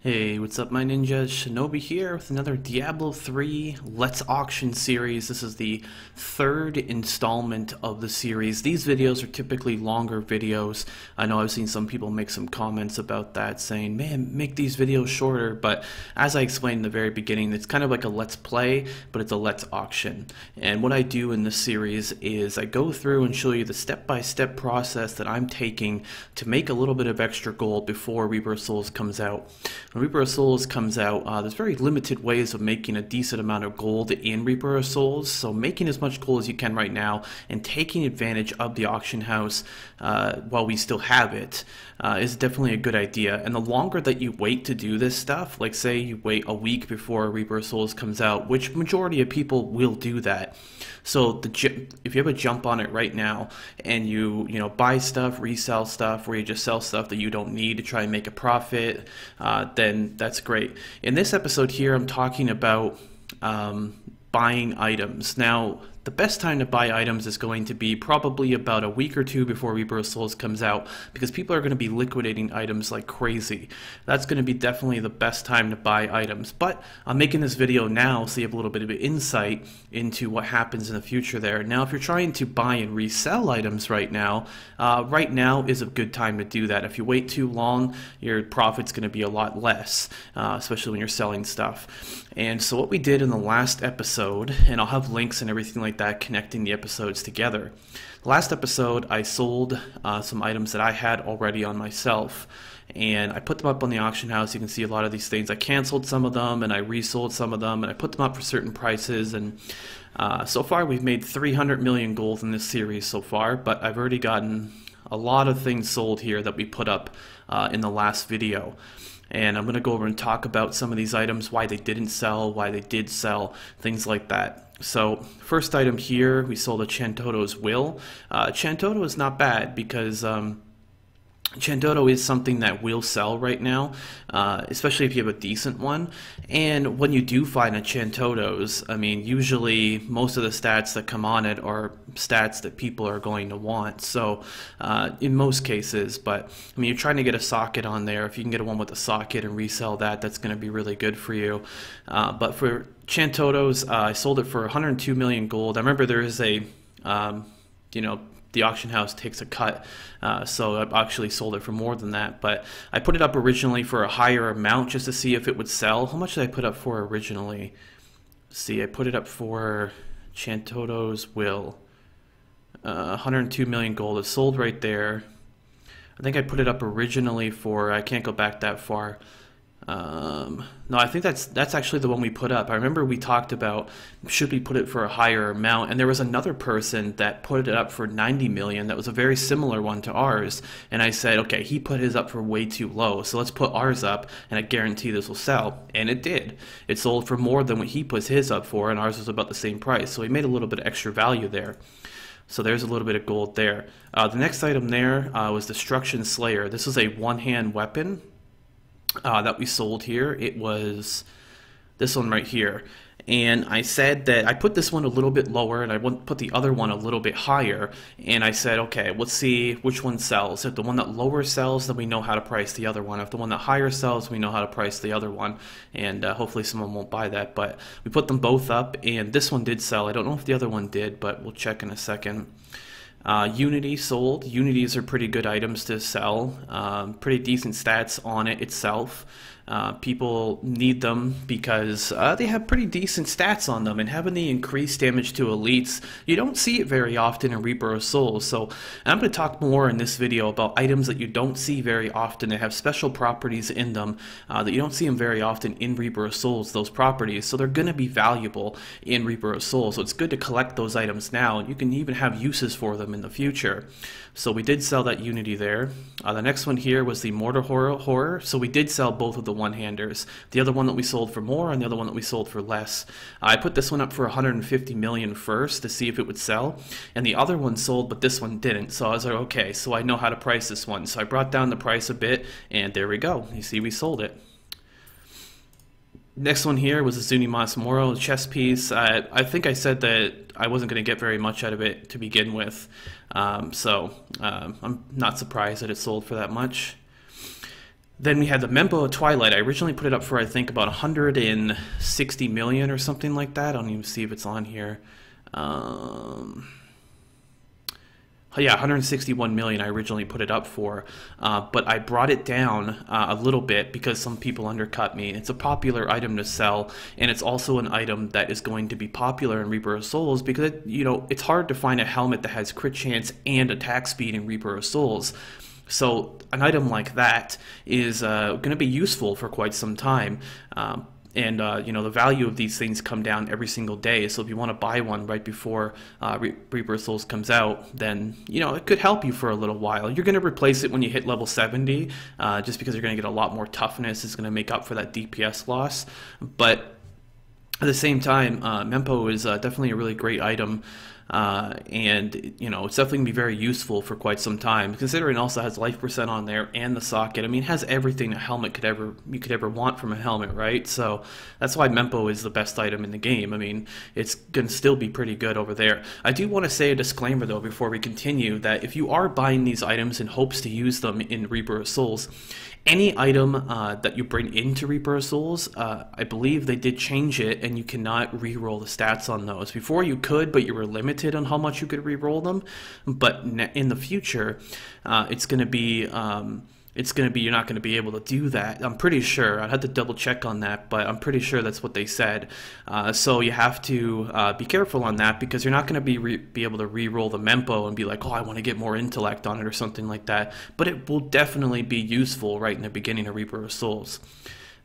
Hey, what's up, my ninjas? Shinobi here with another Diablo 3 Let's Auction series. This is the third installment of the series. These videos are typically longer videos. I know I've seen some people make some comments about that, saying, man, make these videos shorter. But as I explained in the very beginning, it's kind of like a Let's Play, but it's a Let's Auction. And what I do in this series is I go through and show you the step-by-step process that I'm taking to make a little bit of extra gold before Rebirth Souls comes out. When Rebirth Souls comes out, there's very limited ways of making a decent amount of gold in Rebirth Souls, so making as much gold as you can right now and taking advantage of the auction house while we still have it is definitely a good idea. And the longer that you wait to do this stuff, like say you wait a week before Rebirth Souls comes out, which majority of people will do that. So if you have a jump on it right now and you buy stuff, resell stuff, or you just sell stuff that you don't need to try and make a profit, then that's great. In this episode here, I'm talking about buying items. Now, the best time to buy items is going to be probably about a week or two before Rebirth Souls comes out, because people are going to be liquidating items like crazy. That's going to be definitely the best time to buy items. But I'm making this video now so you have a little bit of insight into what happens in the future there. Now, if you're trying to buy and resell items right now is a good time to do that. If you wait too long, your profit's going to be a lot less, especially when you're selling stuff. And so what we did in the last episode, and I'll have links and everything like that connecting the episodes together. The last episode, I sold some items that I had already on myself, and I put them up on the auction house. You can see a lot of these things. I canceled some of them and I resold some of them, and I put them up for certain prices, and so far we've made 300 million gold in this series so far, but I've already gotten a lot of things sold here that we put up in the last video. And I'm going to go over and talk about some of these items, why they didn't sell, why they did sell, things like that. So first item here, we sold a Chantoto's Will. Chantoto is not bad because Chantoto is something that will sell right now, especially if you have a decent one. And when you do find a Chantoto's, I mean, usually most of the stats that come on it are stats that people are going to want. So in most cases, but I mean, you're trying to get a socket on there. If you can get one with a socket and resell that, that's going to be really good for you. But for Chantoto's, I sold it for 102 million gold. I remember there is a, the auction house takes a cut, so I actually sold it for more than that. But I put it up originally for a higher amount just to see if it would sell. How much did I put up for originally? Let's see, I put it up for Chantoto's Will. 102 million gold. It sold right there. I think I put it up originally for, I can't go back that far. No, I think that's actually the one we put up. I remember we talked about should we put it for a higher amount, and there was another person that put it up for 90 million. That was a very similar one to ours, and I said, okay, he put his up for way too low, so let's put ours up, and I guarantee this will sell. And it did. It sold for more than what he put his up for, and ours was about the same price, so we made a little bit of extra value there. So there's a little bit of gold there. The next item there was Destruction Slayer. This was a one-hand weapon that we sold here. It was this one right here, and I said that I put this one a little bit lower and I put the other one a little bit higher, and I said, okay, let's see which one sells. If the one that lower sells, then we know how to price the other one. If the one that higher sells, we know how to price the other one, and hopefully someone won't buy that. But we put them both up, and this one did sell. I don't know if the other one did, but we'll check in a second. Unity sold. Unities are pretty good items to sell. Pretty decent stats on it itself. People need them because they have pretty decent stats on them, and having the increased damage to elites, you don't see it very often in Rebirth Souls. So I'm going to talk more in this video about items that you don't see very often that have special properties in them that you don't see them very often in Rebirth Souls, those properties. So they're going to be valuable in Rebirth Souls. So it's good to collect those items now. You can even have uses for them in the future. So we did sell that Unity there. The next one here was the Mortar Horror. So we did sell both of the one-handers. The other one that we sold for more, and the other one that we sold for less. I put this one up for 150 million first to see if it would sell, and the other one sold, but this one didn't. So I was like, okay, so I know how to price this one. So I brought down the price a bit, and there we go. You see, we sold it. Next one here was a Zunimas Moro chess piece. I think I said that I wasn't going to get very much out of it to begin with, so I'm not surprised that it sold for that much. Then we had the Mempo of Twilight. I originally put it up for, I think, about 160 million or something like that. I don't even see if it's on here. Yeah, 161 million I originally put it up for, but I brought it down a little bit because some people undercut me. It's a popular item to sell, and it's also an item that is going to be popular in Reaper of Souls because it's hard to find a helmet that has crit chance and attack speed in Reaper of Souls. So an item like that is going to be useful for quite some time. And the value of these things come down every single day. So if you want to buy one right before Reaper of Souls comes out, then it could help you for a little while. You're going to replace it when you hit level 70, just because you're going to get a lot more toughness. It's going to make up for that DPS loss. But at the same time, Mempo is definitely a really great item. And it's definitely gonna be very useful for quite some time, considering it also has life percent on there and the socket. I mean, it has everything a helmet you could ever want from a helmet, right? So that's why Mempo is the best item in the game. I mean, it's gonna still be pretty good over there. I do want to say a disclaimer though before we continue, that if you are buying these items in hopes to use them in Reaper of Souls, any item that you bring into Reaper of Souls, I believe they did change it, and you cannot re-roll the stats on those. Before you could, but you were limited on how much you could re-roll them. But in the future, it's going to be you're not going to be able to do that. I'm pretty sure. I'd have to double check on that, but I'm pretty sure that's what they said. So you have to be careful on that, because you're not going to be able to re-roll the Mempo and be like, oh, I want to get more intellect on it or something like that. But it will definitely be useful right in the beginning of Reaper of Souls.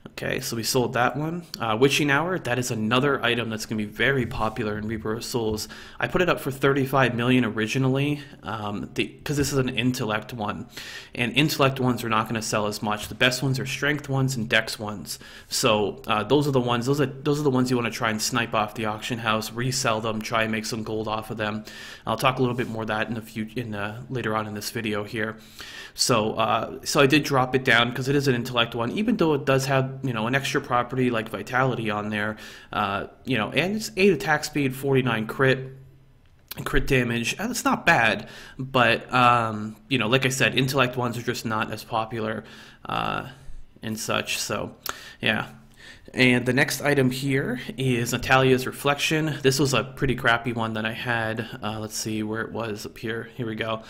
Okay, so we sold that one. Witching Hour, that is another item that's going to be very popular in Reaper of Souls. I put it up for 35 million originally, because this is an intellect one. And intellect ones are not going to sell as much. The best ones are strength ones and dex ones. So those are the ones you want to try and snipe off the auction house, resell them, try and make some gold off of them. I'll talk a little bit more of that later on in this video here. So I did drop it down because it is an intellect one, even though it does have an extra property like vitality on there, and it's 8 attack speed, 49 crit damage. It's not bad, but like I said, intellect ones are just not as popular and such. So yeah. And the next item here is Natalia's Reflection. This was a pretty crappy one that I had. Let's see where it was up here. Here we go.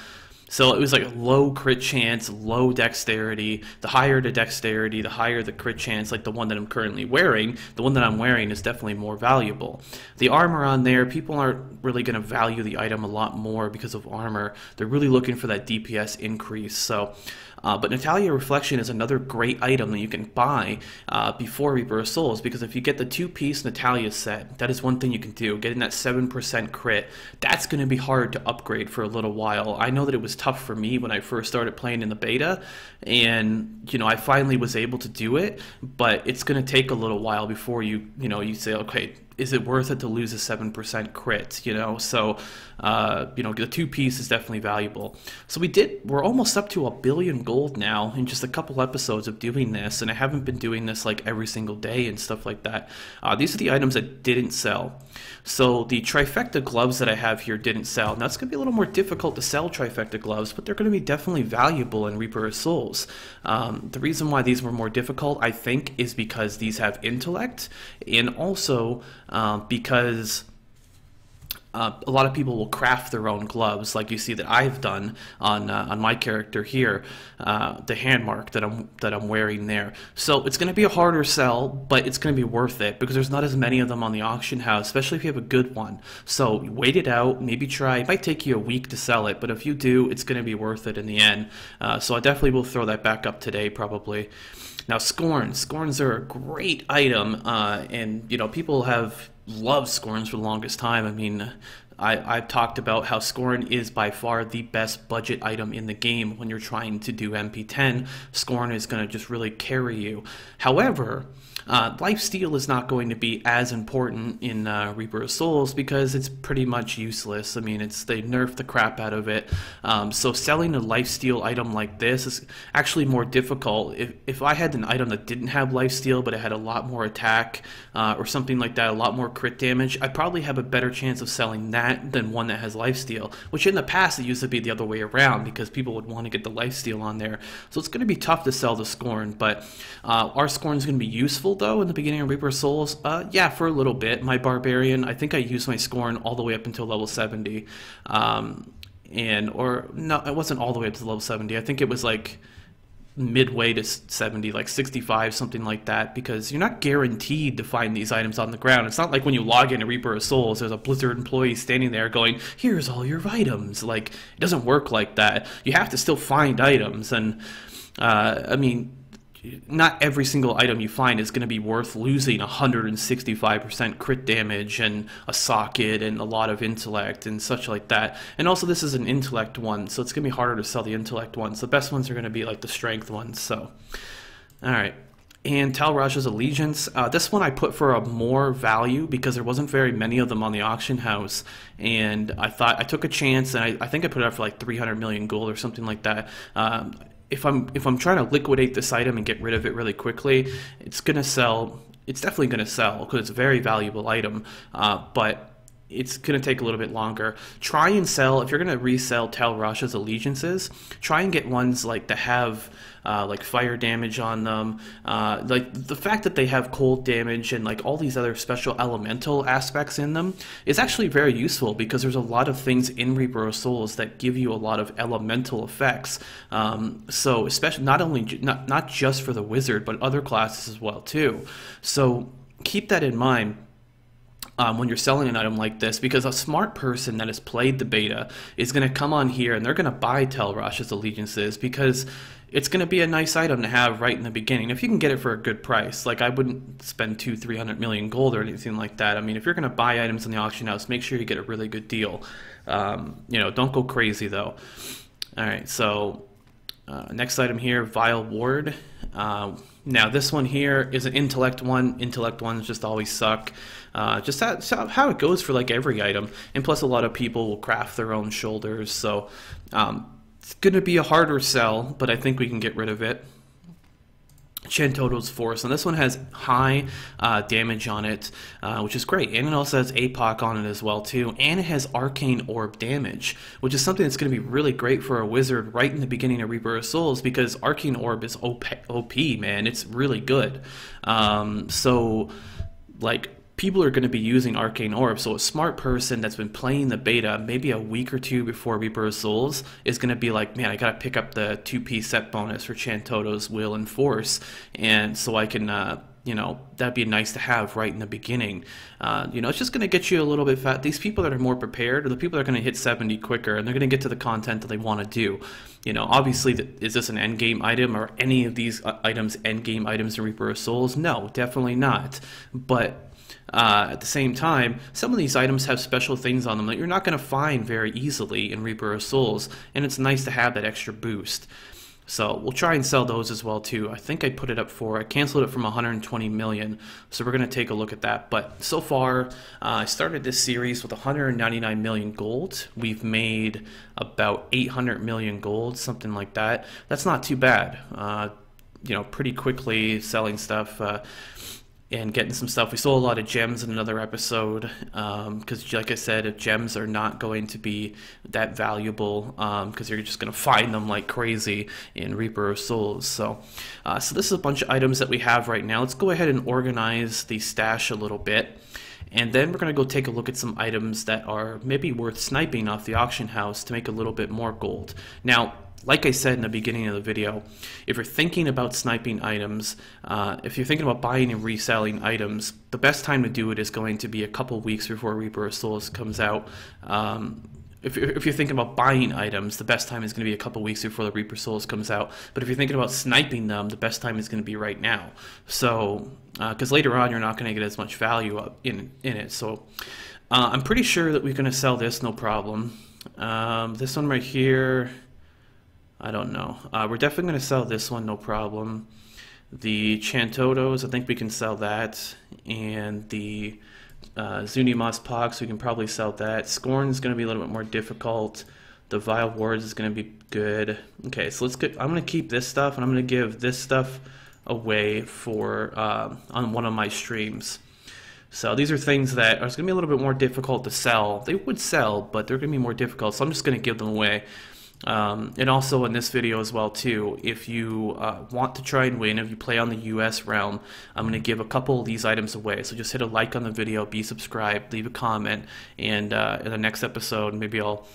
So it was like low crit chance, low dexterity. The higher the dexterity, the higher the crit chance, like the one that I'm currently wearing. The one that I'm wearing is definitely more valuable. The armor on there, people aren't really going to value the item a lot more because of armor. They're really looking for that DPS increase. So, but Natalia Reflection is another great item that you can buy before Reaper of Souls, because if you get the 2-piece Natalia set, that is one thing you can do. Getting that 7% crit, that's going to be hard to upgrade for a little while. I know that it was tough for me when I first started playing in the beta, and I finally was able to do it, but it's going to take a little while before you say, okay, is it worth it to lose a 7% crit? So the 2-piece is definitely valuable. So we're almost up to 1 billion gold now in just a couple episodes of doing this, and I haven't been doing this like every single day and stuff like that. These are the items that didn't sell. So the trifecta gloves that I have here didn't sell. Now it's going to be a little more difficult to sell trifecta gloves, but they're going to be definitely valuable in Reaper of Souls. The reason why these were more difficult, I think, is because these have intellect, and also because a lot of people will craft their own gloves, like you see that I've done on my character here, the hand mark that I'm wearing there. So it's going to be a harder sell, but it's going to be worth it because there's not as many of them on the auction house, especially if you have a good one. So wait it out, maybe try. It might take you a week to sell it, but if you do, it's going to be worth it in the end. So I definitely will throw that back up today, probably. Now Scorns. Scorns are a great item, and people have loved Scorns for the longest time. I mean, I've talked about how Scorn is by far the best budget item in the game. When you're trying to do MP10, Scorn is going to just really carry you. However, Lifesteal is not going to be as important in Reaper of Souls because it's pretty much useless. I mean, they nerfed the crap out of it. So selling a Lifesteal item like this is actually more difficult. If I had an item that didn't have Lifesteal but it had a lot more attack or something like that, a lot more crit damage, I'd probably have a better chance of selling that that than one that has lifesteal, which in the past it used to be the other way around because people would want to get the lifesteal on there. So it's going to be tough to sell the Scorn, but our Scorn is going to be useful though in the beginning of Reaper of Souls. Yeah, for a little bit. My Barbarian, I think I used my Scorn all the way up until level 70. Or no, it wasn't all the way up to level 70. I think it was like midway to 70, like 65, something like that, because you're not guaranteed to find these items on the ground. It's not like when you log into Reaper of Souls, there's a Blizzard employee standing there going, here's all your items. Like, it doesn't work like that. You have to still find items, and I mean, not every single item you find is going to be worth losing 165% crit damage and a socket and a lot of intellect and such like that. And also this is an intellect one, so it's going to be harder to sell the intellect ones. The best ones are going to be like the strength ones. So, alright. And Tal Rasha's Allegiance. This one I put for a more value because there wasn't very many of them on the auction house. And I thought I took a chance, and I think I put it up for like 300 million gold or something like that. If I'm trying to liquidate this item and get rid of it really quickly, it's gonna sell. It's definitely gonna sell because it's a very valuable item, but it's gonna take a little bit longer. Try and sell, if you're gonna resell Tal Rasha's Allegiances, try and get ones like that have like fire damage on them, like the fact that they have cold damage and like all these other special elemental aspects in them is actually very useful because there's a lot of things in Reaper of Souls that give you a lot of elemental effects. So especially not just for the wizard, but other classes as well too. So keep that in mind when you're selling an item like this, because a smart person that has played the beta is going to come on here and they're going to buy Tal Rasha's Allegiances because it's going to be a nice item to have right in the beginning. If you can get it for a good price, like I wouldn't spend 200-300 million gold or anything like that. I mean, if you're going to buy items in the auction house, make sure you get a really good deal. You know, don't go crazy though. All right, so next item here, Vile Ward. Now this one here is an intellect one. Intellect ones just always suck. Just how it goes for like every item. And plus a lot of people will craft their own shoulders. So it's going to be a harder sell, but I think we can get rid of it. Chantoto's Force, and this one has high damage on it, which is great, and it also has APOC on it as well too, and it has Arcane Orb damage, which is something that's going to be really great for a wizard right in the beginning of Reaper of Souls, because Arcane Orb is OP, man. It's really good. So like, people are going to be using Arcane Orb, so a smart person that's been playing the beta maybe a week or two before Reaper of Souls is going to be like, man, I got to pick up the 2-piece set bonus for Chantoto's Will and Force, and so I can, you know, that'd be nice to have right in the beginning. You know, it's just going to get you a little bit fat. These people that are more prepared are the people that are going to hit 70 quicker, and they're going to get to the content that they want to do. You know, obviously, is this an endgame item? Or any of these items endgame items in Reaper of Souls? No, definitely not. But at the same time, some of these items have special things on them that you're not going to find very easily in Reaper of Souls, and it's nice to have that extra boost. So we'll try and sell those as well too. I think I put it up for, I canceled it from 120 million, so we're going to take a look at that. But so far, I started this series with 199 million gold. We've made about 800 million gold, something like that. That's not too bad. You know, pretty quickly selling stuff. And getting some stuff. We sold a lot of gems in another episode because, like I said, gems are not going to be that valuable because you're just going to find them like crazy in Reaper of Souls. So this is a bunch of items that we have right now. Let's go ahead and organize the stash a little bit. And then we're going to go take a look at some items that are maybe worth sniping off the auction house to make a little bit more gold. Now, like I said in the beginning of the video, if you're thinking about sniping items, if you're thinking about buying and reselling items, the best time to do it is going to be a couple weeks before Reaper of Souls comes out. If you're thinking about buying items, the best time is going to be a couple weeks before the Reaper Souls comes out. But if you're thinking about sniping them, the best time is going to be right now. So, because later on you're not going to get as much value in it. So, I'm pretty sure that we're going to sell this, no problem. This one right here, I don't know. We're definitely going to sell this one, no problem. The Chantotos, I think we can sell that. And the Zunimas Pox, we can probably sell that. Scorn is going to be a little bit more difficult. The Vile Wards is going to be good. Okay, so let's get. I'm going to keep this stuff, and I'm going to give this stuff away for on one of my streams. So these are things that are going to be a little bit more difficult to sell. They would sell, but they're going to be more difficult, so I'm just going to give them away. And also in this video as well too, if you want to try and win, if you play on the US realm, I'm going to give a couple of these items away. So just hit a like on the video, be subscribed, leave a comment, and in the next episode maybe I'll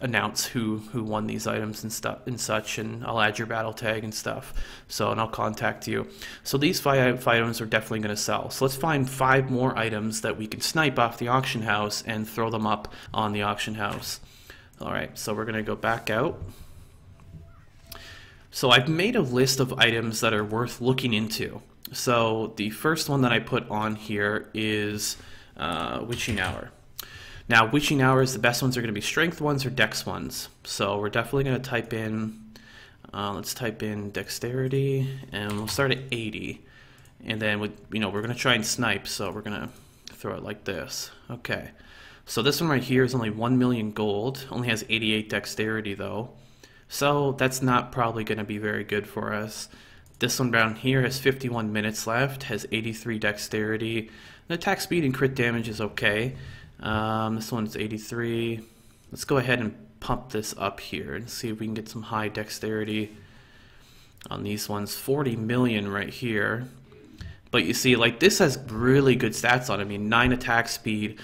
announce who won these items and stuff and such, and I'll add your battle tag and stuff. So, and I'll contact you. So these five items are definitely going to sell. So let's find 5 more items that we can snipe off the auction house and throw them up on the auction house. Alright, so we're going to go back out. So I've made a list of items that are worth looking into. So the first one that I put on here is Witching Hour. Now, Witching Hour, the best ones are going to be strength ones or dex ones. So we're definitely going to type in, let's type in dexterity, and we'll start at 80. And then, we're going to try and snipe, so we're going to throw it like this. Okay. So this one right here is only 1 million gold, only has 88 dexterity though. So that's not probably going to be very good for us. This one down here has 51 minutes left, has 83 dexterity. The attack speed and crit damage is okay. This one's 83. Let's go ahead and pump this up here and see if we can get some high dexterity on these ones. 40 million right here. But you see, like, this has really good stats on it. I mean, 9 attack speed,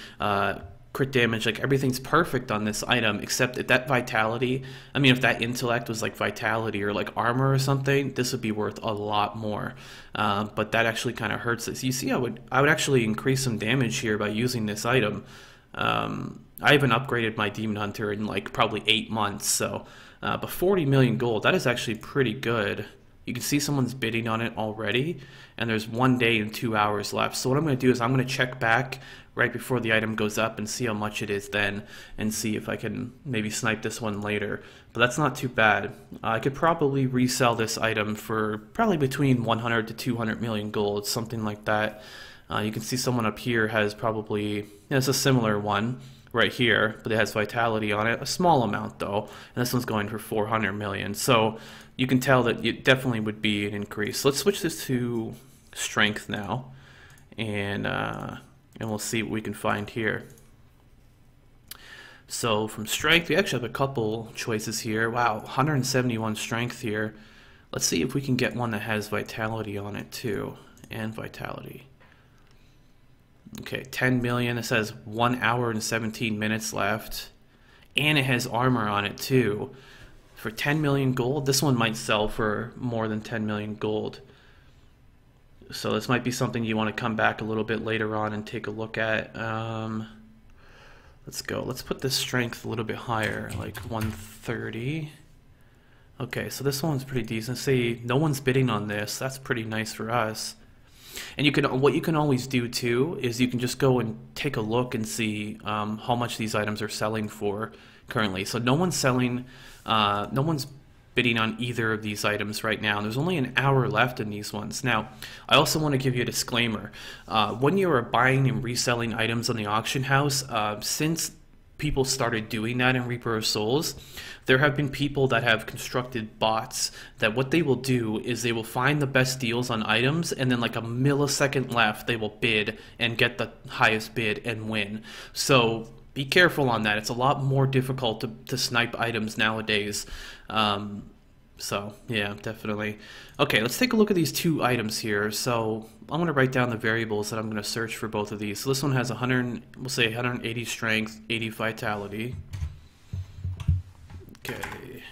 crit damage, like everything's perfect on this item, except if that vitality, I mean, if that intellect was like vitality or like armor or something, this would be worth a lot more. But that actually kind of hurts this. You see, I would actually increase some damage here by using this item. I haven't upgraded my Demon Hunter in like probably 8 months, so but 40 million gold, that is actually pretty good. You can see someone's bidding on it already, and there's 1 day and 2 hours left. So what I'm going to do is I'm going to check back right before the item goes up and see how much it is then, and see if I can maybe snipe this one later. But that's not too bad. I could probably resell this item for probably between 100 to 200 million gold, something like that. You can see someone up here has probably, it's a similar one right here, but it has vitality on it, a small amount though, and this one's going for 400 million. So you can tell that it definitely would be an increase. Let's switch this to strength now, and we'll see what we can find here. So from strength, we actually have a couple choices here. Wow, 171 strength here. Let's see if we can get one that has vitality on it too, and vitality. Okay, 10 million. It says 1 hour and 17 minutes left, and it has armor on it too. For 10 million gold, this one might sell for more than 10 million gold. So this might be something you want to come back a little bit later on and take a look at. Let's go. Let's put this strength a little bit higher, like 130. Okay, so this one's pretty decent. See, no one's bidding on this. That's pretty nice for us. And what you can always do too is you can just go and take a look and see how much these items are selling for currently. So no one's selling, no one's bidding on either of these items right now. There's only an hour left in these ones. Now, I also want to give you a disclaimer. When you are buying and reselling items on the auction house, since people started doing that in Reaper of Souls, there have been people that have constructed bots that what they will do is they will find the best deals on items, and then like a millisecond left they will bid and get the highest bid and win. So be careful on that. It's a lot more difficult to snipe items nowadays. So yeah, definitely. Okay, let's take a look at these 2 items here. So I'm going to write down the variables that I'm going to search for both of these. So this one has 100, we'll say 180 strength, 80 vitality. Okay.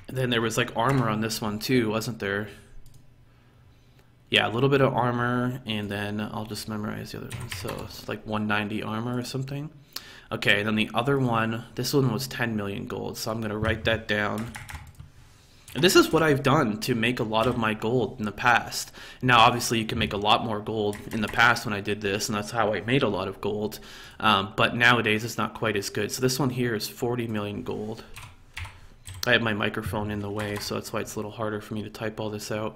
And then there was like armor on this one too, wasn't there? Yeah, a little bit of armor, and then I'll just memorize the other one. So it's like 190 armor or something. Okay, and then the other one, this one was 10 million gold, so I'm going to write that down. And this is what I've done to make a lot of my gold in the past. Now, obviously, you can make a lot more gold in the past when I did this, and that's how I made a lot of gold. But nowadays, it's not quite as good. So this one here is 40 million gold. I have my microphone in the way, so that's why it's a little harder for me to type all this out.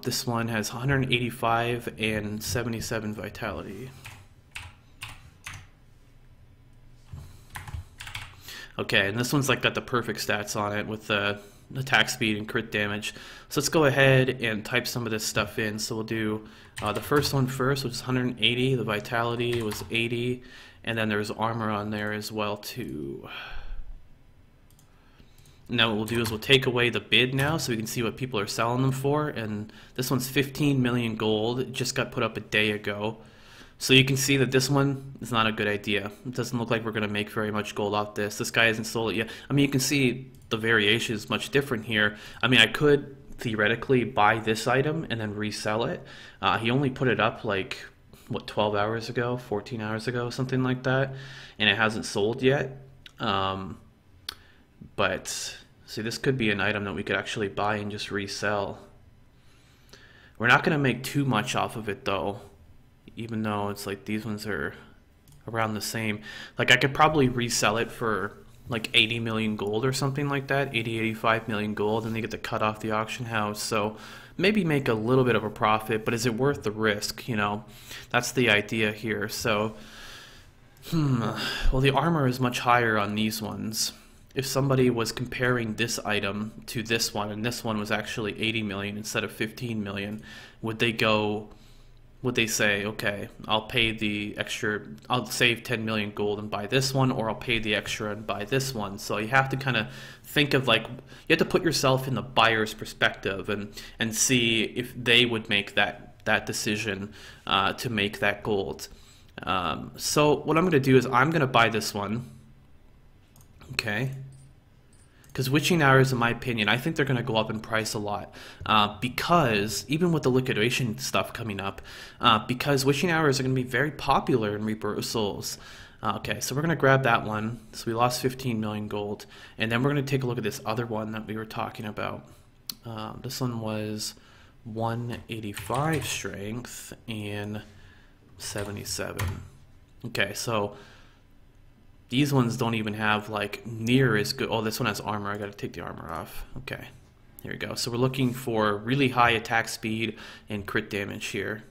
This one has 185 and 77 vitality. Okay, and this one's like got the perfect stats on it with the attack speed and crit damage. So let's go ahead and type some of this stuff in. So we'll do the first one first, which is 180. The vitality was 80, and then there's armor on there as well too. Now what we'll do is we'll take away the bid now so we can see what people are selling them for, and this one's 15 million gold. It just got put up a day ago. So you can see that this one is not a good idea. It doesn't look like we're going to make very much gold off this. This guy hasn't sold it yet. I mean, you can see the variation is much different here. I mean, I could theoretically buy this item and then resell it. He only put it up like, what, 12 hours ago, 14 hours ago, something like that, and it hasn't sold yet. But see, this could be an item that we could actually buy and just resell. We're not going to make too much off of it though, even though it's like these ones are around the same. Like I could probably resell it for like 80 million gold or something like that, 85 million gold, and they get to cut off the auction house. So maybe make a little bit of a profit, but is it worth the risk? You know, that's the idea here. So, well, the armor is much higher on these ones. If somebody was comparing this item to this one, and this one was actually 80 million instead of 15 million, would they say, okay, I'll pay the extra, I'll save 10 million gold and buy this one, or I'll pay the extra and buy this one? So you have to kind of think of, like, you have to put yourself in the buyer's perspective and see if they would make that decision to make that gold. So what I'm going to do is I'm going to buy this one. Okay, because witching hours, in my opinion, I think they're going to go up in price a lot, because even with the liquidation stuff coming up, because witching hours are going to be very popular in Reaper of Souls. Okay, so we're going to grab that one. So we lost 15 million gold, and then we're going to take a look at this other one that we were talking about. This one was 185 strength and 77. Okay, so these ones don't even have like near as good. Oh, this one has armor. I got to take the armor off. Okay, here we go. So we're looking for really high attack speed and crit damage here.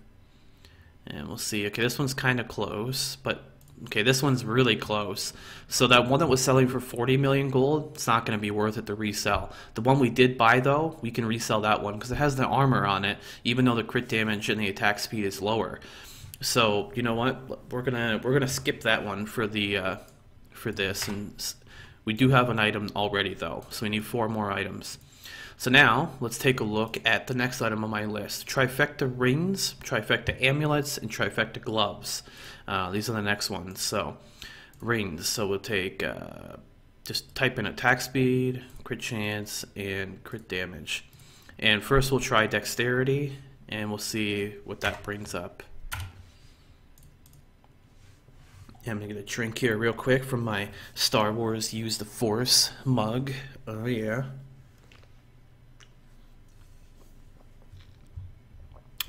And we'll see. Okay, this one's kind of close, but okay, this one's really close. So that one that was selling for 40 million gold, it's not going to be worth it to resell. The one we did buy though, we can resell that one because it has the armor on it, even though the crit damage and the attack speed is lower. So you know what? We're gonna skip that one for the for this, and we do have an item already though, so we need 4 more items. So now let's take a look at the next item on my list: trifecta rings, trifecta amulets, and trifecta gloves. These are the next ones. So rings, so we'll take just type in attack speed, crit chance, and crit damage. And first we'll try dexterity, and we'll see what that brings up. I'm gonna get a drink here real quick from my Star Wars Use the Force mug. Oh yeah.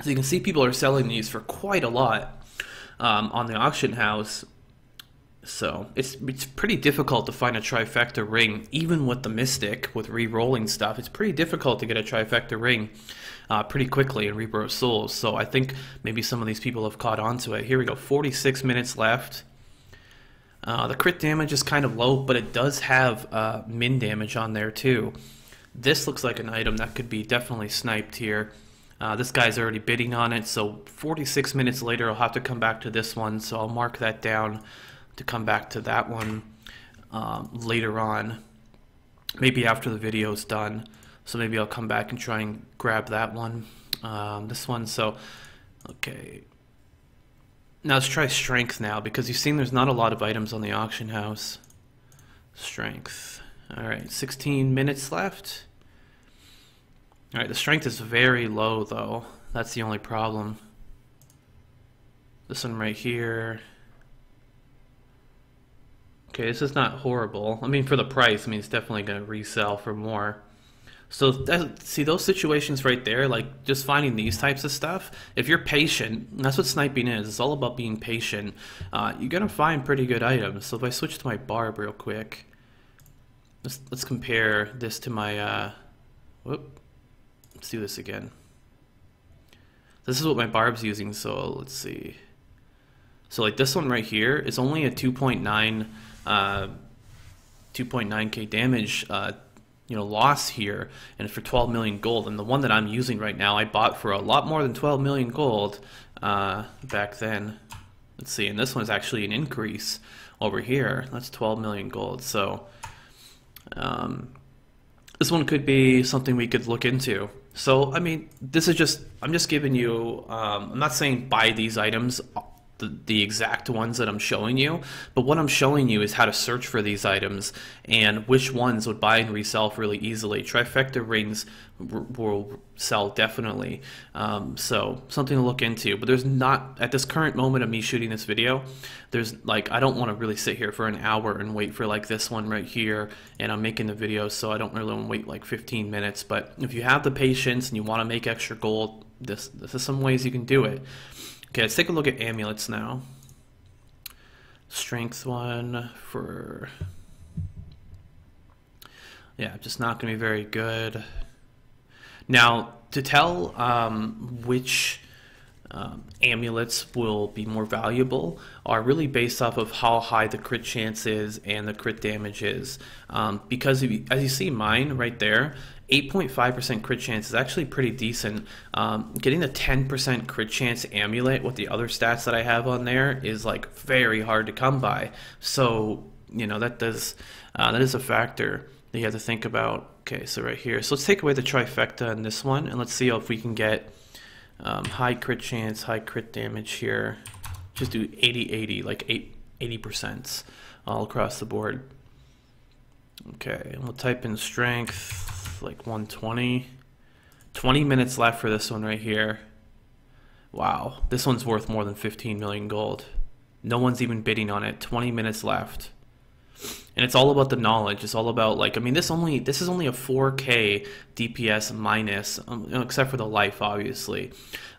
So you can see people are selling these for quite a lot on the auction house. So it's pretty difficult to find a trifecta ring, even with the Mystic, with re-rolling stuff. It's pretty difficult to get a trifecta ring pretty quickly in Reaper of Souls. So I think maybe some of these people have caught on to it. Here we go, 46 minutes left. The crit damage is kind of low, but it does have min damage on there too. This looks like an item that could be definitely sniped here. This guy's already bidding on it, so 46 minutes later I'll have to come back to this one, so I'll mark that down to come back to that one later on, maybe after the video's done. So maybe I'll come back and try and grab that one, this one. So okay, now let's try strength now, because you've seen there's not a lot of items on the auction house. Strength. Alright, 16 minutes left. Alright, the strength is very low though. That's the only problem. This one right here. Okay, this is not horrible. I mean, for the price, I mean, it's definitely going to resell for more. So, see, those situations right there, like just finding these types of stuff, if you're patient, that's what sniping is. It's all about being patient. You're going to find pretty good items. So if I switch to my barb real quick, let's compare this to my, let's do this again. This is what my barb's using, so let's see. So like this one right here is only a 2.9k damage loss here, and for 12 million gold. And the one that I'm using right now, I bought for a lot more than 12 million gold back then. Let's see, and this one's actually an increase over here. That's 12 million gold. So this one could be something we could look into. So I mean, this is just, I'm just giving you, I'm not saying buy these items, the exact ones that I'm showing you, but what I'm showing you is how to search for these items and which ones would buy and resell really easily. Trifecta rings will sell definitely, so something to look into. But there's not, at this current moment of me shooting this video, there's like, I don't want to really sit here for an hour and wait for like this one right here, and I'm making the video, so I don't really want to wait like 15 minutes. But if you have the patience and you want to make extra gold, this is some ways you can do it. Okay, let's take a look at amulets now. Strength one for, yeah, just not going to be very good. Now, to tell which amulets will be more valuable are really based off of how high the crit chance is and the crit damage is. Because as you see mine right there, 8.5% crit chance is actually pretty decent. Getting the 10% crit chance amulet with the other stats that I have on there is like very hard to come by. So that is a factor that you have to think about. Okay, so right here, so let's take away the trifecta in this one, and let's see if we can get high crit chance, high crit damage here. Just do 80-80, like 80% all across the board. Okay, and we'll type in strength, like 120. 20 minutes left for this one right here. Wow, this one's worth more than 15 million gold. No one's even bidding on it. 20 minutes left. And it's all about the knowledge. It's all about, like, I mean, this is only a 4K DPS minus, except for the life, obviously.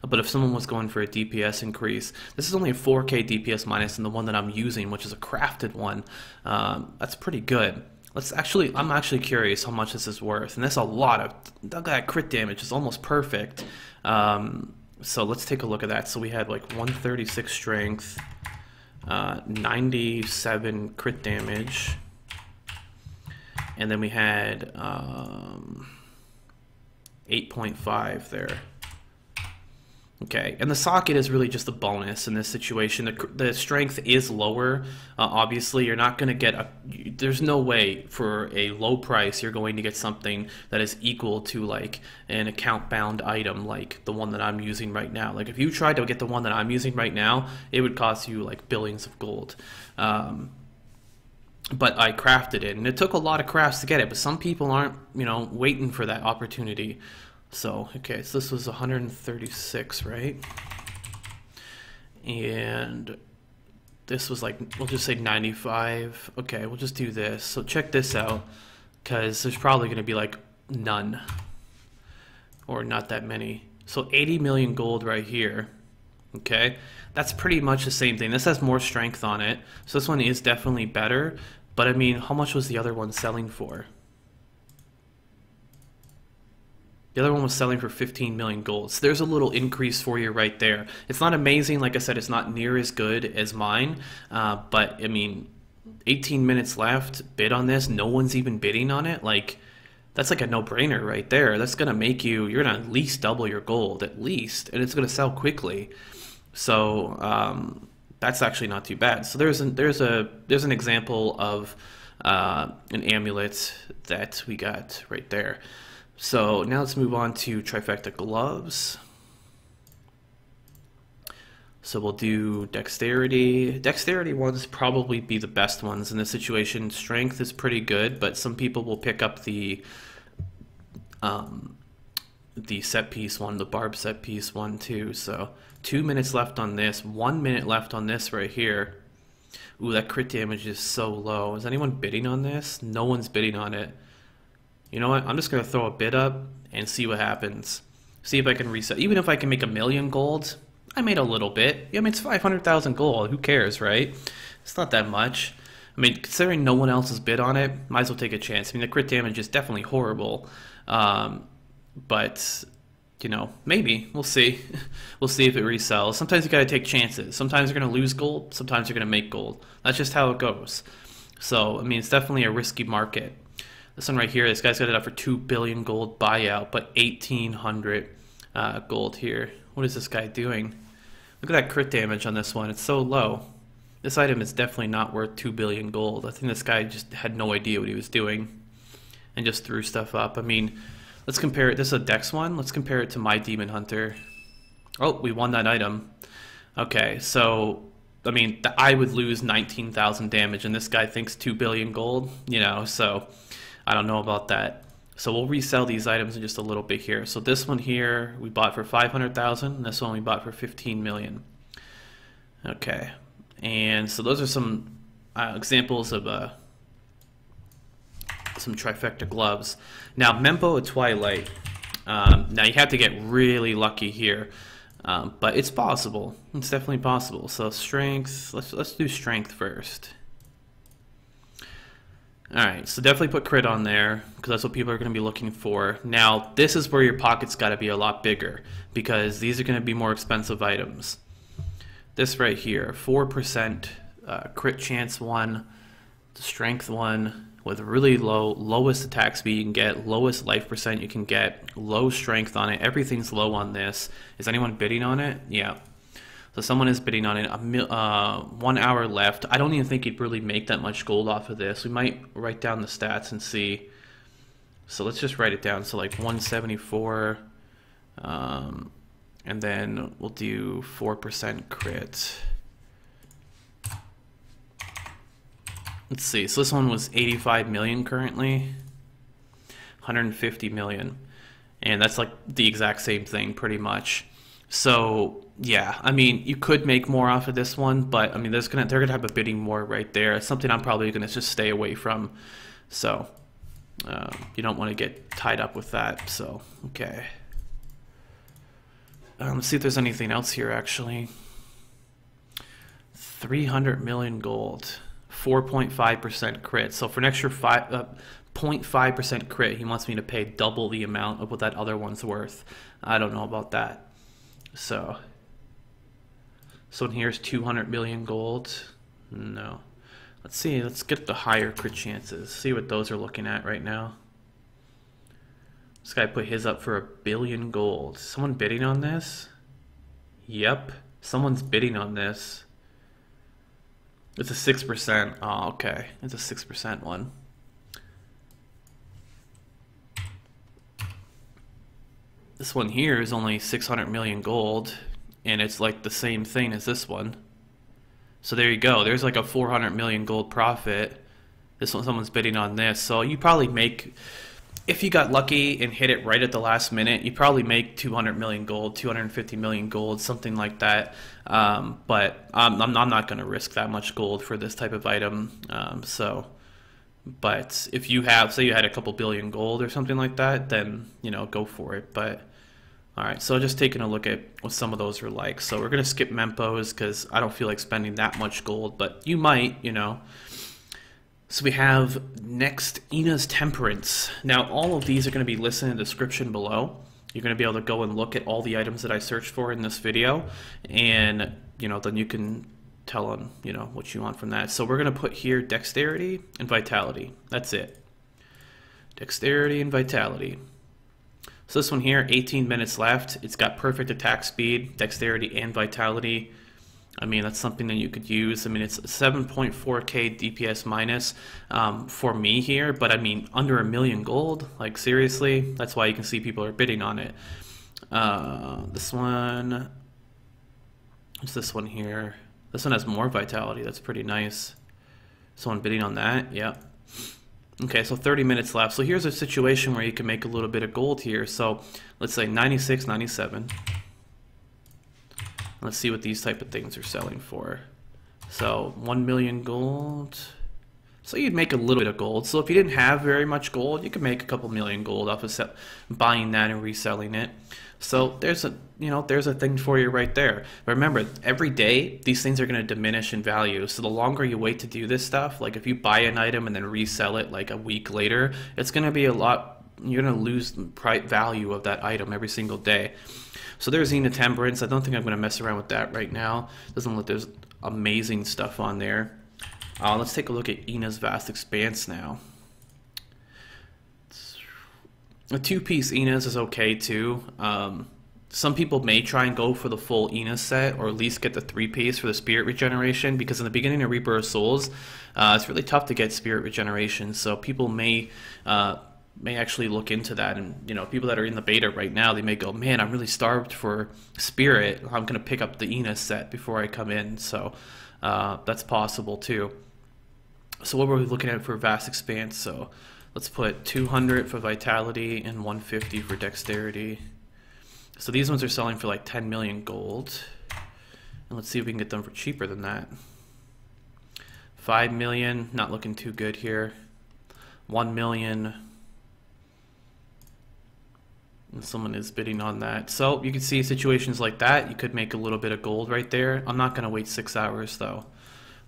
But if someone was going for a DPS increase, this is only a 4K DPS minus than the one that I'm using, which is a crafted one. That's pretty good. I'm actually curious how much this is worth. And that's a lot of, look at that crit damage. It's almost perfect. So let's take a look at that. So we had like 136 strength, 97 crit damage, and then we had 8.5 there. Okay, and the socket is really just a bonus in this situation. The strength is lower. Obviously, you're not going to get there's no way for a low price you're going to get something that is equal to like an account bound item like the one that I'm using right now. Like if you tried to get the one that I'm using right now, it would cost you like billions of gold. But I crafted it, and it took a lot of crafts to get it, but some people aren't, waiting for that opportunity. So, okay, so this was 136, right? And this was like, we'll just say 95. Okay, we'll just do this. So check this out, because there's probably going to be like none, or not that many. So 80 million gold right here. Okay, that's pretty much the same thing. This has more strength on it, so this one is definitely better. But I mean, how much was the other one selling for? The other one was selling for 15 million gold. So there's a little increase for you right there. It's not amazing. Like I said, it's not near as good as mine. But, I mean, 18 minutes left. Bid on this. No one's even bidding on it. Like, that's like a no-brainer right there. That's going to make you, you're going to at least double your gold, at least. And it's going to sell quickly. So, that's actually not too bad. So there's an example of an amulet that we got right there. So now let's move on to trifecta gloves. So we'll do dexterity. Dexterity ones probably be the best ones in this situation. Strength is pretty good, but some people will pick up the set piece one, the barb set piece one too. So 2 minutes left on this, 1 minute left on this right here. Ooh, that crit damage is so low. Is anyone bidding on this? No one's bidding on it. You know what? I'm just going to throw a bid up and see what happens. See if I can reset. Even if I can make 1 million gold, I made a little bit. I mean, it's 500,000 gold. Who cares, right? It's not that much. I mean, considering no one else has bid on it, might as well take a chance. I mean, the crit damage is definitely horrible. But, maybe. We'll see. We'll see if it resells. Sometimes you got to take chances. Sometimes you're going to lose gold. Sometimes you're going to make gold. That's just how it goes. So, I mean, it's definitely a risky market. This one right here, this guy's got it up for 2 billion gold buyout, but 1,800 gold here. What is this guy doing? Look at that crit damage on this one. It's so low. This item is definitely not worth 2 billion gold. I think this guy just had no idea what he was doing and just threw stuff up. I mean, let's compare it. This is a Dex one. Let's compare it to my Demon Hunter. Oh, we won that item. Okay, so, I mean, I would lose 19,000 damage, and this guy thinks 2 billion gold, you know, so I don't know about that. So we'll resell these items in just a little bit here. So this one here, we bought for 500,000, and this one we bought for 15 million. Okay. And so those are some examples of some trifecta gloves. Now, Mempo of Twilight. Now you have to get really lucky here, but it's possible. It's definitely possible. So strength. Let's do strength first. All right. So definitely put crit on there because that's what people are going to be looking for. Now this is where your pocket's got to be a lot bigger because these are going to be more expensive items. This right here, 4% crit chance one, strength one with really lowest attack speed you can get, lowest life percent you can get, low strength on it. Everything's low on this. Is anyone bidding on it? Yeah. So someone is bidding on it. 1 hour left. I don't even think you'd really make that much gold off of this. We might write down the stats and see. So let's just write it down. So like 174. And then we'll do 4% crit. Let's see. So this one was 85 million currently. 150 million. And that's like the exact same thing pretty much. So yeah, I mean, you could make more off of this one, but I mean, they're gonna have a bidding war right there. It's something I'm probably gonna just stay away from. So you don't want to get tied up with that. So okay. Let's see if there's anything else here, actually. 300 million gold. 4.5% crit. So for an extra 0.5% crit, he wants me to pay double the amount of what that other one's worth. I don't know about that. So here's 200 million gold. No. Let's see. Let's get the higher crit chances. See what those are looking at right now. This guy put his up for 1 billion gold. Someone bidding on this? Yep. Someone's bidding on this. It's a 6%. Oh, okay. It's a 6% one. This one here is only 600 million gold, and it's like the same thing as this one. So there you go. There's like a 400 million gold profit. This one, someone's bidding on this. So you probably make... If you got lucky and hit it right at the last minute, you probably make 200 million gold, 250 million gold, something like that. But I'm not going to risk that much gold for this type of item. But if you have, say you had a couple billion gold or something like that, then, you know, go for it. But, all right, so just taking a look at what some of those are like. So we're going to skip Mempos because I don't feel like spending that much gold, but you might, you know. So we have next Ina's Temperance. Now all of these are going to be listed in the description below. You're going to be able to go and look at all the items that I searched for in this video, and you know, then you can tell them, you know, what you want from that. So we're going to put here Dexterity and Vitality. That's it. Dexterity and Vitality. So this one here, 18 minutes left. It's got perfect attack speed, Dexterity and Vitality. I mean, that's something that you could use. I mean, it's 7.4k DPS minus for me here, but I mean, under 1 million gold, like seriously, that's why you can see people are bidding on it. This one, what's this one here? This one has more vitality. That's pretty nice. Someone bidding on that? Yep. Okay, so 30 minutes left. So here's a situation where you can make a little bit of gold here. So let's say 96, 97. Let's see what these type of things are selling for. So 1 million gold. So you'd make a little bit of gold. So if you didn't have very much gold, you could make a couple million gold off of buying that and reselling it. So there's a, you know, there's a thing for you right there. But remember, every day these things are going to diminish in value. So the longer you wait to do this stuff, like if you buy an item and then resell it like a week later, it's going to be a lot. You're going to lose the value of that item every single day. So there's Ina Temperance. I don't think I'm going to mess around with that right now. Doesn't look, there's amazing stuff on there. Let's take a look at Ina's Vast Expanse now. A two-piece Enos is okay too. Some people may try and go for the full Enos set, or at least get the three-piece for the spirit regeneration, because in the beginning of Reaper of Souls, it's really tough to get spirit regeneration. So people may actually look into that, and people that are in the beta right now, they may go, man, I'm really starved for spirit. I'm gonna pick up the Enos set before I come in. So that's possible too. So what were we looking at for Vast Expanse? So let's put 200 for vitality and 150 for dexterity. So these ones are selling for like 10 million gold. And let's see if we can get them for cheaper than that. 5 million, not looking too good here. 1 million. And someone is bidding on that. So you can see situations like that, you could make a little bit of gold right there. I'm not going to wait 6 hours though.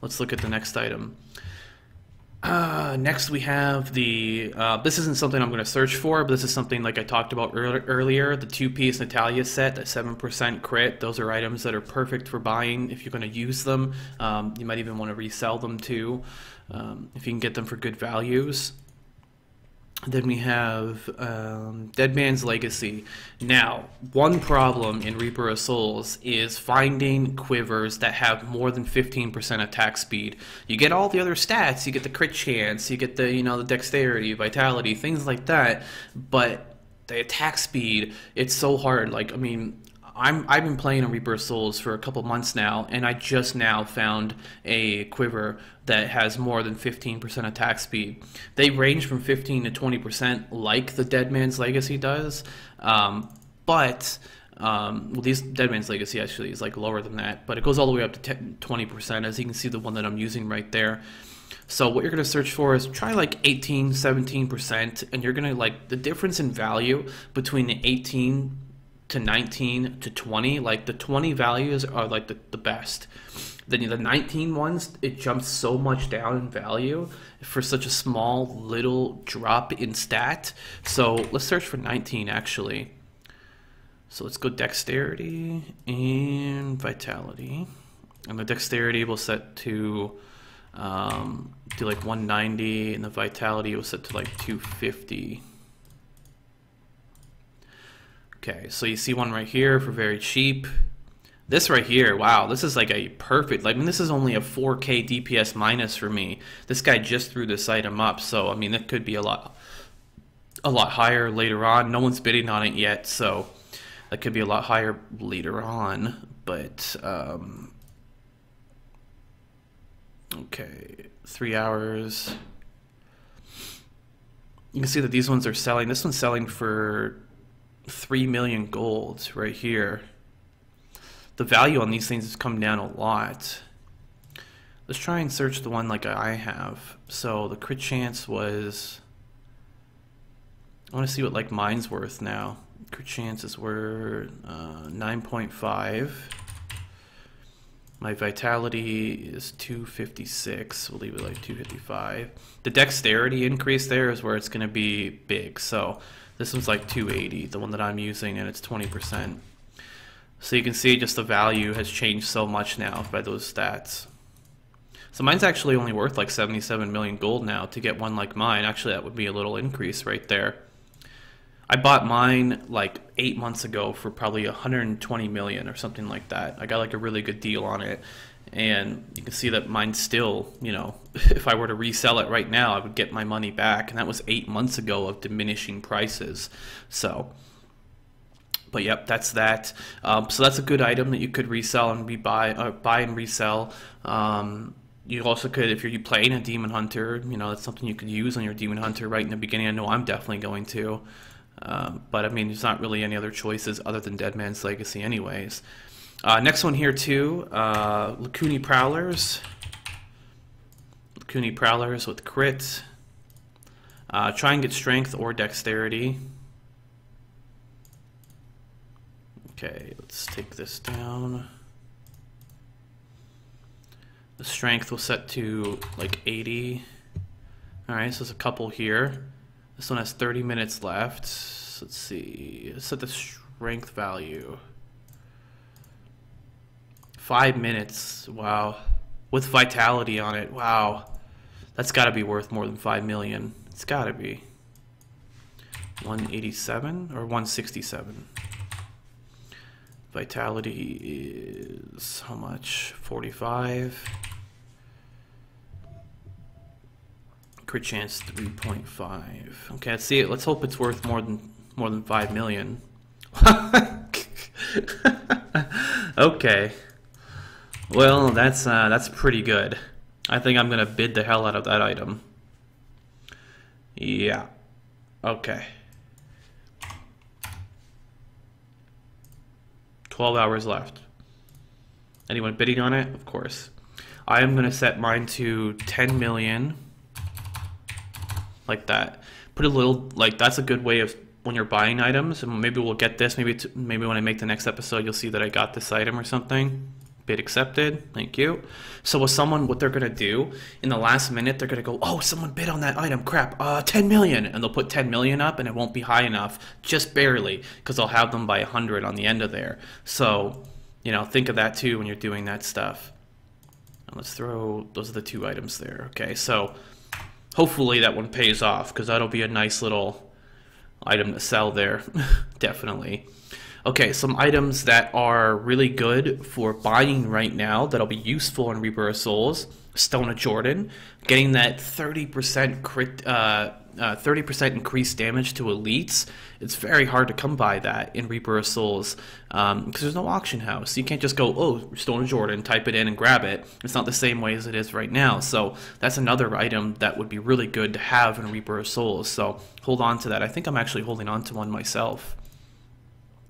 Let's look at the next item. Next we have the, this isn't something I'm going to search for, but this is something like I talked about earlier, the two-piece Natalia set, that 7% crit. Those are items that are perfect for buying if you're going to use them. You might even want to resell them too, if you can get them for good values. Then we have Dead Man's Legacy. Now, one problem in Reaper of Souls is finding quivers that have more than 15% attack speed. You get all the other stats, you get the crit chance, you get the the dexterity, vitality, things like that, but the attack speed, it's so hard. Like, I mean, I've been playing on Reaper of Souls for a couple months now, and I just now found a quiver that has more than 15% attack speed. They range from 15 to 20% like the Dead Man's Legacy does, but well, these Dead Man's Legacy actually is like lower than that, but it goes all the way up to 20%, as you can see the one that I'm using right there. So what you're going to search for is try like 18, 17%, and you're going to like the difference in value between the 18 to 19 to 20, like the 20 values are like the best. Then the 19 ones, it jumps so much down in value for such a small little drop in stat. So let's search for 19 actually. So let's go dexterity and vitality, and the dexterity will set to like 190, and the vitality will set to like 250. Okay, so you see one right here for very cheap. This right here, wow, this is like a perfect, I mean, this is only a 4K DPS minus for me. This guy just threw this item up, so I mean, it could be a lot higher later on. No one's bidding on it yet, so that could be a lot higher later on, but okay, 3 hours. You can see that these ones are selling. This one's selling for 3 million gold right here. The value on these things has come down a lot. Let's try and search the one like I have. So the crit chance was, I want to see what like mine's worth now. Crit chances were 9.5. My vitality is 256. We'll leave it like 255. The dexterity increase there is where it's going to be big. So this one's like 280, the one that I'm using, and it's 20%. So you can see just the value has changed so much now by those stats. So mine's actually only worth like 77 million gold now to get one like mine. Actually, that would be a little increase right there. I bought mine like 8 months ago for probably 120 million or something like that. I got like a really good deal on it. And you can see that mine's still, if I were to resell it right now, I would get my money back. And that was 8 months ago of diminishing prices. So, but yep, that's that. So that's a good item that you could resell and buy and resell. You also could, if you're playing a Demon Hunter, that's something you could use on your Demon Hunter right in the beginning. I know I'm definitely going to. But I mean, there's not really any other choices other than Dead Man's Legacy anyways. Next one here too, Lacuni Prowlers. Lacuni Prowlers with crit. Try and get strength or dexterity. Okay, let's take this down. The strength will set to like 80. Alright, so there's a couple here. This one has 30 minutes left. So let's see. Let's set the strength value. 5 minutes. Wow. With vitality on it. Wow. That's got to be worth more than 5 million. It's got to be. 187 or 167. Vitality is how much? 45. Crit chance 3.5. Okay, let's see it. Let's hope it's worth more than 5 million. Okay. Well, that's pretty good. I think I'm gonna bid the hell out of that item. Yeah. Okay. 12 hours left. Anyone bidding on it? Of course. I am gonna set mine to 10 million. Like that. Put a little, like, that's a good way of when you're buying items, and maybe we'll get this, maybe when I make the next episode you'll see that I got this item or something. Bid accepted, thank you. So with someone, what they're gonna do in the last minute, they're gonna go, oh, someone bid on that item, crap, 10 million, and they'll put 10 million up and it won't be high enough, just barely, because I'll have them by 100 on the end of there. So, you know, think of that too when you're doing that stuff. And let's throw, those are the 2 items there. Okay, so hopefully that one pays off, because that'll be a nice little item to sell there. Definitely. Okay, some items that are really good for buying right now that'll be useful in Reaper of Souls. Stone of Jordan, getting that 30% crit, 30% increased damage to elites. It's very hard to come by that in Reaper of Souls because there's no auction house. You can't just go, oh, Stone of Jordan, type it in and grab it. It's not the same way as it is right now. So that's another item that would be really good to have in Reaper of Souls. So hold on to that. I think I'm actually holding on to one myself.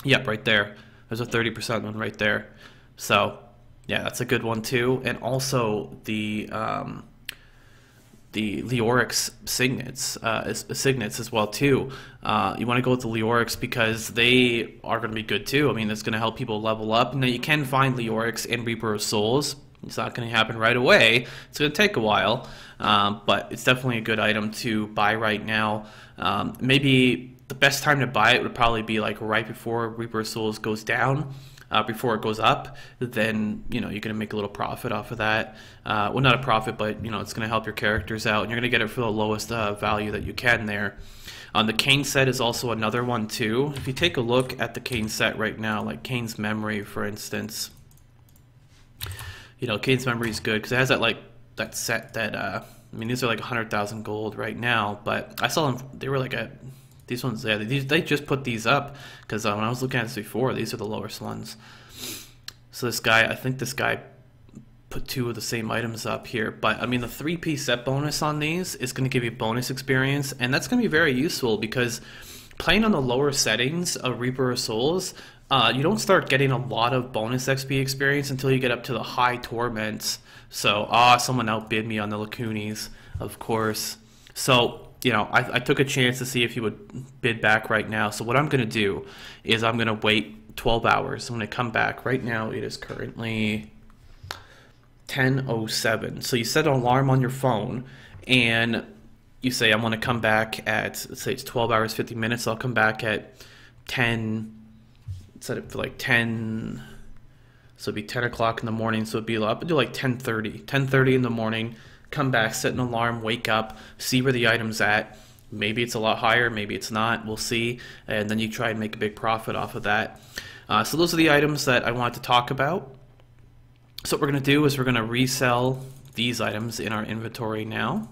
Yep, right there. There's a 30% one right there. So yeah, that's a good one too. And also the Leorix signets, as well too. You want to go with the Leorix because they are going to be good too. I mean, it's going to help people level up. Now you can find Leorix in Reaper of Souls. It's not going to happen right away. It's going to take a while, but it's definitely a good item to buy right now. Maybe the best time to buy it would probably be like right before Reaper of Souls goes down. Before it goes up, then you know you're gonna make a little profit off of that. Well, not a profit, but you know it's gonna help your characters out, and you're gonna get it for the lowest value that you can there. The Kane set is also another one too. If you take a look at the Kane set right now, like Kane's Memory, for instance, you know Kane's Memory is good because it has that set that I mean these are like 100,000 gold right now, but I saw them. They were like a these ones, yeah, they just put these up because when I was looking at this before, these are the lowest ones. So this guy, I think this guy put 2 of the same items up here. But I mean, the 3-piece set bonus on these is going to give you bonus experience, and that's going to be very useful because playing on the lower settings of Reaper of Souls, you don't start getting a lot of bonus XP experience until you get up to the high torments. So, someone outbid me on the Lacunis, of course. So, you know, I took a chance to see if he would bid back right now. So what I'm going to do is I'm going to wait 12 hours. I'm going to come back. Right now it is currently 10:07. So you set an alarm on your phone and you say, I'm going to come back at, let's say it's 12 hours, 50 minutes. I'll come back at 10, set it for like 10, so it'd be 10 o'clock in the morning. So it'd be up to like 10:30 in the morning. Come back, set an alarm, wake up, see where the item's at. Maybe it's a lot higher, maybe it's not, we'll see. And then you try and make a big profit off of that. So those are the items that I wanted to talk about. So what we're going to do is we're going to resell these items in our inventory now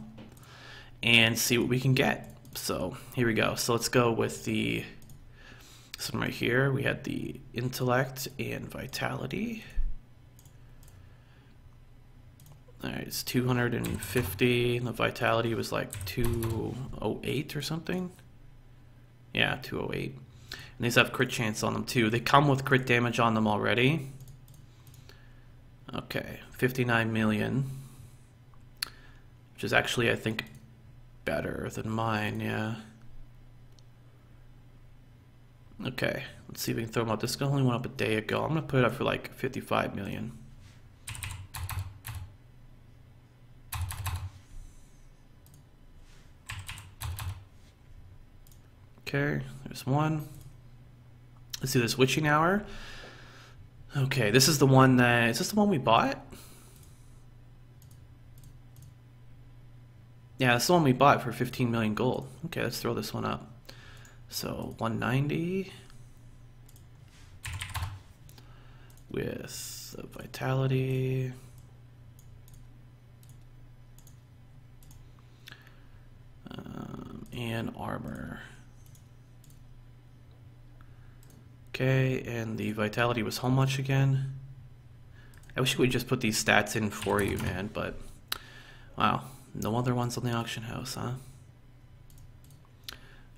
and see what we can get. So here we go. So let's go with this one right here. We had the intellect and vitality. Alright, it's 250, and the vitality was like 208 or something. Yeah, 208. And these have crit chance on them too. They come with crit damage on them already. Okay, 59 million. Which is actually, I think, better than mine, yeah. Okay, let's see if we can throw them up. This only went up a day ago. I'm going to put it up for like 55 million. Okay, there's one. Let's do this witching hour. Okay, this is the one that, is this the one we bought? Yeah, that's the one we bought for 15 million gold. Okay, let's throw this one up. So 190 with the vitality. And armor. Okay, and the vitality was how much again? I wish we could just put these stats in for you, man, but wow, no other ones on the auction house, huh?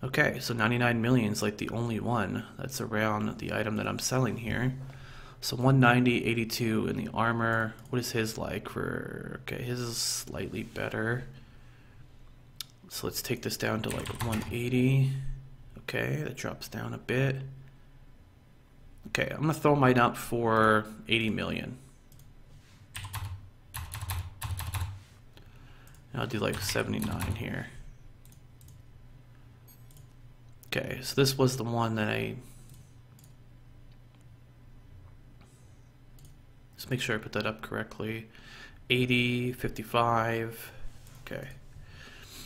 Okay, so 99 million is like the only one that's around the item that I'm selling here. So 190, 82 in the armor. What is his like for, okay, his is slightly better. So let's take this down to like 180. Okay, that drops down a bit. Okay, I'm gonna throw mine up for 80 million. I'll do like 79 here. Okay, so this was the one that let's make sure I put that up correctly. 80, 55, okay.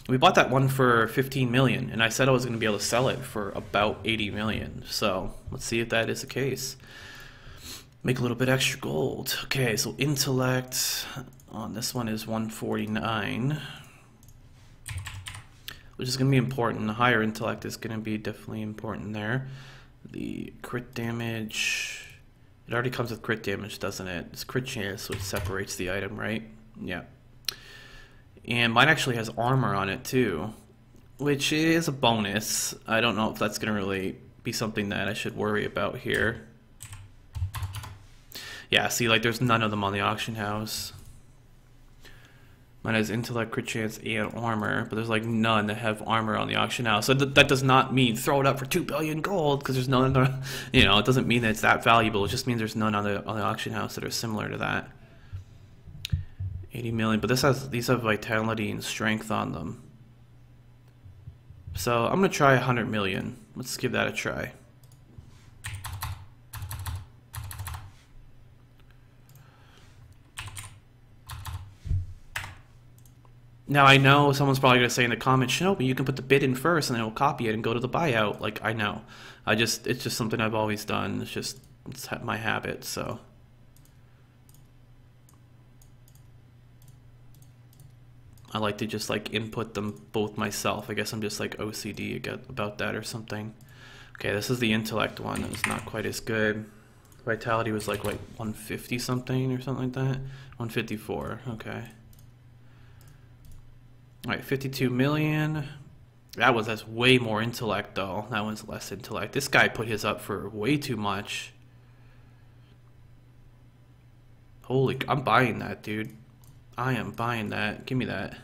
We bought that one for 15 million, and I said I was going to be able to sell it for about 80 million. So let's see if that is the case. Make a little bit extra gold. Okay, so intellect on this one is 149, which is going to be important. The higher intellect is going to be definitely important there. The crit damage, it already comes with crit damage, doesn't it? It's crit chance, which separates the item, right? Yeah. And mine actually has armor on it too, which is a bonus. I don't know if that's going to really be something that I should worry about here. Yeah, see, like there's none of them on the auction house. Mine has intellect, crit chance, and armor, but there's like none that have armor on the auction house. So that does not mean throw it up for 2 billion gold, because there's none other, you know, it doesn't mean that it's that valuable. It just means there's none on the auction house that are similar to that. 80 million, but these have vitality and strength on them. So I'm gonna try 100 million. Let's give that a try. Now I know someone's probably gonna say in the comments, Shinobi, you can put the bid in first and then it'll copy it and go to the buyout. Like, I know. It's just something I've always done. It's my habit, so. I like to just like input them both myself. I guess I'm just like OCD about that or something. Okay, this is the intellect one. It's not quite as good. Vitality was like 150 something or something like that. 154, okay. Alright, 52 million. That's way more intellect though. That one's less intellect. This guy put his up for way too much. Holy, I'm buying that, dude. I am buying that. Give me that.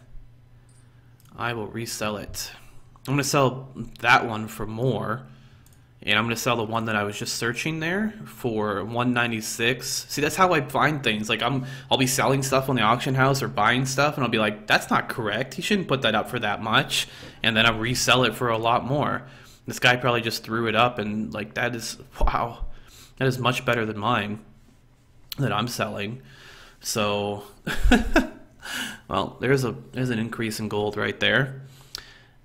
I will resell it. I'm going to sell that one for more. And I'm going to sell the one that I was just searching there for 196. See, that's how I find things. Like, I'll be selling stuff on the auction house or buying stuff, and I'll be like, that's not correct. He shouldn't put that up for that much. And then I'll resell it for a lot more. This guy probably just threw it up, and like, that is, wow. That is much better than mine that I'm selling. So, well, there's an increase in gold right there.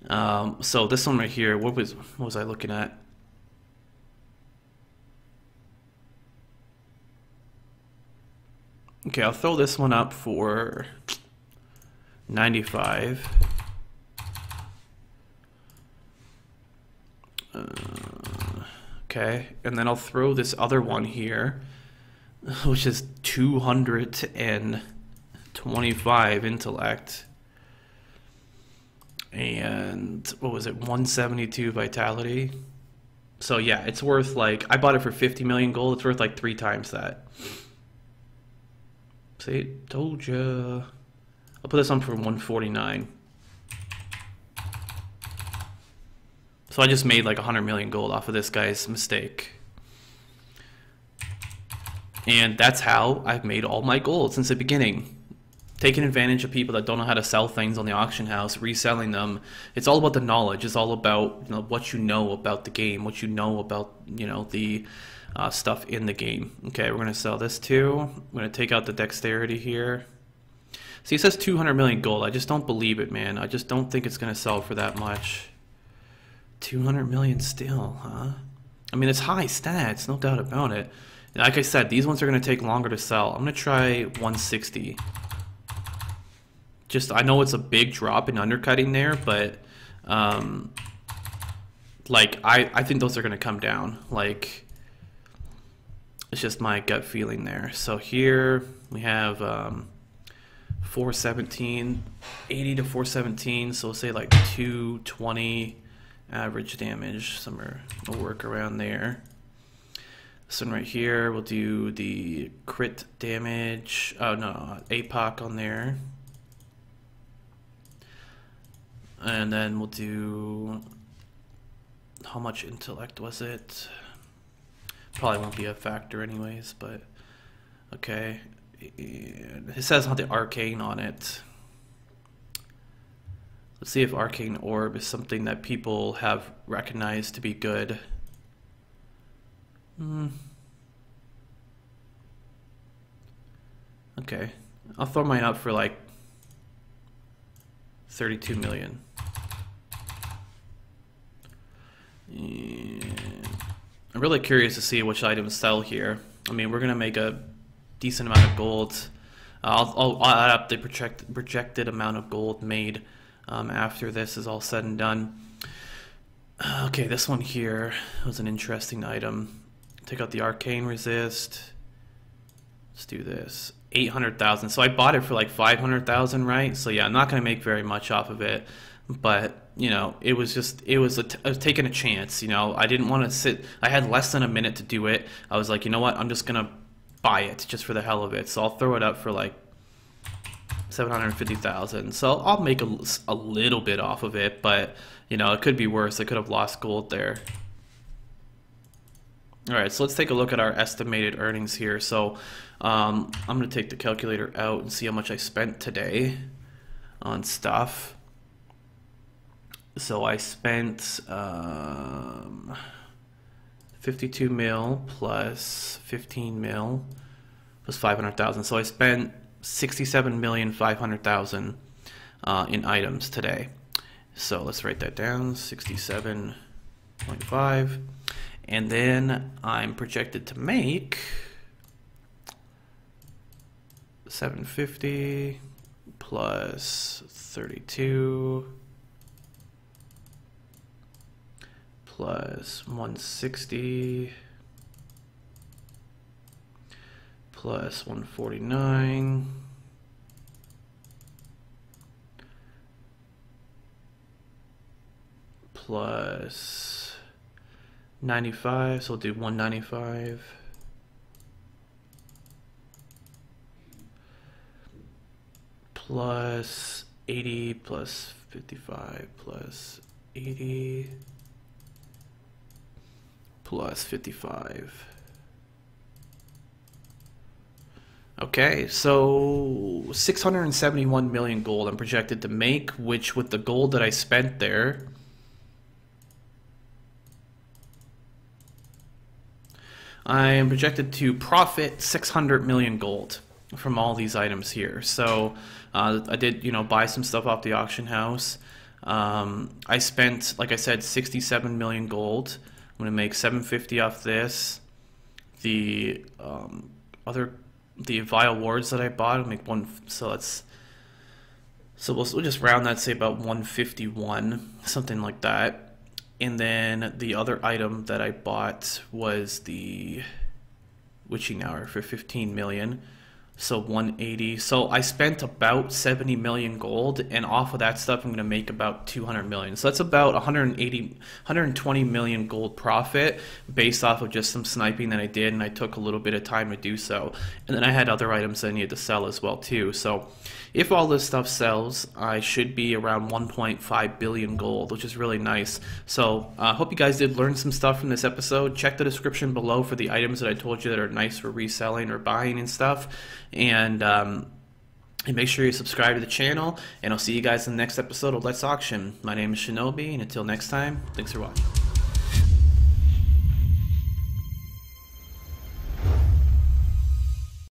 So this one right here, what was I looking at? Okay, I'll throw this one up for 95. Okay, and then I'll throw this other one here, which is 225 intellect. And what was it, 172 vitality. So yeah, it's worth like, I bought it for 50 million gold. It's worth like 3 times that. See, told ya. I'll put this on for 149. So I just made like 100 million gold off of this guy's mistake. And that's how I've made all my gold since the beginning. Taking advantage of people that don't know how to sell things on the auction house, reselling them. It's all about the knowledge. It's all about, you know, what you know about the game, what you know about, you know, the stuff in the game. Okay, we're going to sell this too. I'm going to take out the dexterity here. See, it says 200 million gold. I just don't believe it, man. I just don't think it's going to sell for that much. 200 million still, huh? I mean, it's high stats, no doubt about it. Like I said, these ones are going to take longer to sell. I'm going to try 160. Just, I know it's a big drop in undercutting there, but like I think those are going to come down. Like, it's just my gut feeling there. So here we have 417, 80 to 417. So we'll say like 220 average damage. Somewhere will work around there. This one right here, we'll do the crit damage. Oh no, APOC on there. And then we'll do, how much intellect was it? Probably won't be a factor anyways, but okay. It says on the arcane on it. Let's see if arcane orb is something that people have recognized to be good. Okay, I'll throw mine up for like 32 million. And I'm really curious to see which items sell here. I mean, we're gonna make a decent amount of gold. I'll add up the projected amount of gold made after this is all said and done. Okay, this one here was an interesting item. Take out the arcane resist. Let's do this. 800,000. So I bought it for like 500,000, right? So yeah, I'm not gonna make very much off of it, but you know, I was taking a chance. You know, I didn't want to sit. I had less than a minute to do it. I was like, you know what? I'm just gonna buy it just for the hell of it. So I'll throw it up for like 750,000. So I'll make a little bit off of it, but you know, it could be worse. I could have lost gold there. All right, so let's take a look at our estimated earnings here. So I'm going to take the calculator out and see how much I spent today on stuff. So I spent 52 mil plus 15 mil plus 500,000. So I spent 67,500,000 in items today. So let's write that down, 67.5. And then I'm projected to make 750 plus 32 plus 160 plus 149 plus 95, so we'll do 195 plus 80 plus 55 plus 80 plus 55. Okay, so 671 million gold I'm projected to make, which with the gold that I spent there, I am projected to profit 600 million gold from all these items here. So I did, you know, buy some stuff off the auction house. I spent, like I said, 67 million gold. I'm going to make 750 off this. The vial wards that I bought, I'll make one. So we'll just round that, say about 151, something like that. And then the other item that I bought was the witching hour for 15 million. So 180. So I spent about 70 million gold, and off of that stuff I'm going to make about 200 million. So that's about 120 million gold profit based off of just some sniping that I did, and I took a little bit of time to do so. And then I had other items that I needed to sell as well too. So if all this stuff sells, I should be around 1.5 billion gold, which is really nice. So I hope you guys did learn some stuff from this episode. Check the description below for the items that I told you that are nice for reselling or buying and stuff. And make sure you subscribe to the channel, and I'll see you guys in the next episode of Let's Auction. My name is Shinobi, and until next time, thanks for watching.